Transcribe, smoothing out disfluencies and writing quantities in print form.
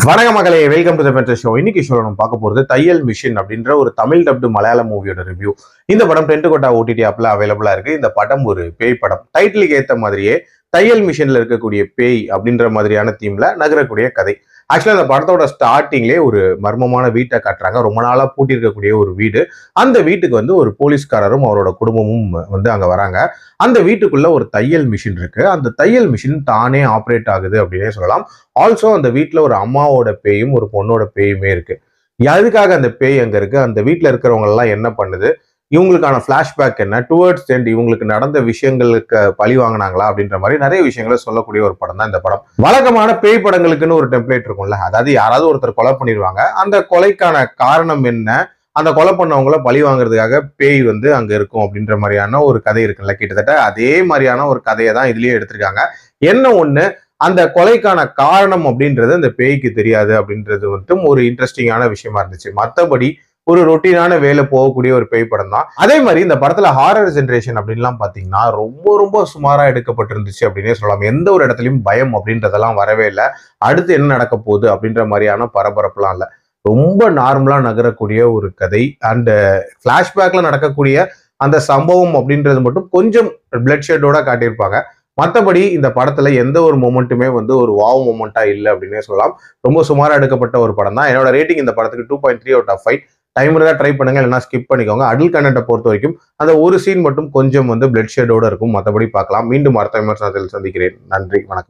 வணக்கம் மகளே, welcome to the better show. இன்னைக்கு ஷோல நம்ம பார்க்க போறது தையல் மிஷின் அப்படின்ற ஒரு தமிழ் டப்டு மலையாள மூவியோட ரிவ்யூ. இந்த படம் டென்ட் ஓடிடி ஆப்ல அவைலபிளா இருக்கு. இந்த படம் ஒரு பேய் படம். டைட்டிலுக்கு ஏத்த மாதிரியே தையல் மிஷின்ல இருக்கக்கூடிய பேய் அப்படின்ற மாதிரியான தீம்ல நகரக்கூடிய கதை. ஆக்சுவலா அந்த படத்தோட ஸ்டார்டிங்லேயே ஒரு மர்மமான வீட்டை காட்டுறாங்க. ரொம்ப நாளா பூட்டி இருக்கக்கூடிய ஒரு வீடு. அந்த வீட்டுக்கு ஒரு போலீஸ்காரரும் அவரோட குடும்பமும் அங்க வராங்க. அந்த வீட்டுக்குள்ள ஒரு தையல் மிஷின் இருக்கு. அந்த தையல் மிஷின் தானே ஆப்ரேட் ஆகுது அப்படின்னே சொல்லலாம். ஆல்சோ அந்த வீட்டுல ஒரு அம்மாவோட பேயும் ஒரு பொண்ணோட பேயுமே இருக்கு. எதுக்காக அந்த பேய் அங்க இருக்கு, அந்த வீட்டுல இருக்கிறவங்க எல்லாம் என்ன பண்ணுது, இவங்களுக்கான பிளாஷ்பேக் என்ன, டுவர்ட்ஸ் எண்ட் இவங்களுக்கு நடந்த விஷயங்களுக்கு பழி வாங்கினாங்களா அப்படின்ற மாதிரி நிறைய விஷயங்களை சொல்லக்கூடிய ஒரு படம் தான் இந்த படம். வழக்கமான பேய் படங்களுக்குன்னு ஒரு டெம்ப்ளேட் இருக்கும்ல, அதாவது யாராவது ஒருத்தர் கொலை பண்ணிடுவாங்க, அந்த கொலைக்கான காரணம் என்ன, அந்த கொலை பண்ணவங்கள பழி வாங்குறதுக்காக பேய் அங்க இருக்கும் அப்படின்ற மாதிரியான ஒரு கதை இருக்குல்ல, கிட்டத்தட்ட அதே மாதிரியான ஒரு கதையை தான் இதுலயே எடுத்திருக்காங்க. என்ன ஒண்ணு, அந்த கொலைக்கான காரணம் அப்படின்றது அந்த பேய்க்கு தெரியாது அப்படின்றது ஒரு இன்ட்ரெஸ்டிங்கான விஷயமா இருந்துச்சு. மற்றபடி ஒரு ரொட்டீனான வேலை போகக்கூடிய ஒரு பேய் படம் தான். அதே மாதிரி இந்த படத்துல ஹாரர் ஜென்ரேஷன் அப்படின்லாம் பாத்தீங்கன்னா ரொம்ப ரொம்ப சுமாரா எடுக்கப்பட்டிருந்துச்சு அப்படின்னே சொல்லலாம். எந்த ஒரு இடத்துலயும் பயம் அப்படின்றதெல்லாம் வரவே இல்லை. அடுத்து என்ன நடக்க போகுது அப்படின்ற மாதிரியான பரபரப்புலாம் இல்லை. ரொம்ப நார்மலா நகரக்கூடிய ஒரு கதை. அண்ட் பிளாஷ்பேக்ல நடக்கக்கூடிய அந்த சம்பவம் அப்படின்றது மட்டும் கொஞ்சம் பிளட் ஷெட்டோட காட்டியிருப்பாங்க. மற்றபடி இந்த படத்துல எந்த ஒரு மொமெண்ட்டுமே ஒரு வாவ் மொமெண்டா இல்லை அப்படின்னே சொல்லலாம். ரொம்ப சுமாரா எடுக்கப்பட்ட ஒரு படம் தான். என்னோட ரேட்டிங் இந்த படத்துக்கு 2.3 out of 5. டைம் இருந்தால் ட்ரை பண்ணுங்க, இல்லைன்னா ஸ்கிப் பண்ணிக்கோங்க. அடல்ட் கண்டென்ட்டை பொறுத்த வரைக்கும் அந்த ஒரு சீன் மட்டும் கொஞ்சம் பிளட் ஷேடோட இருக்கும். மற்றபடி பார்க்கலாம். மீண்டும் அடுத்த விமர்சனத்தில் சந்திக்கிறேன். நன்றி, வணக்கம்.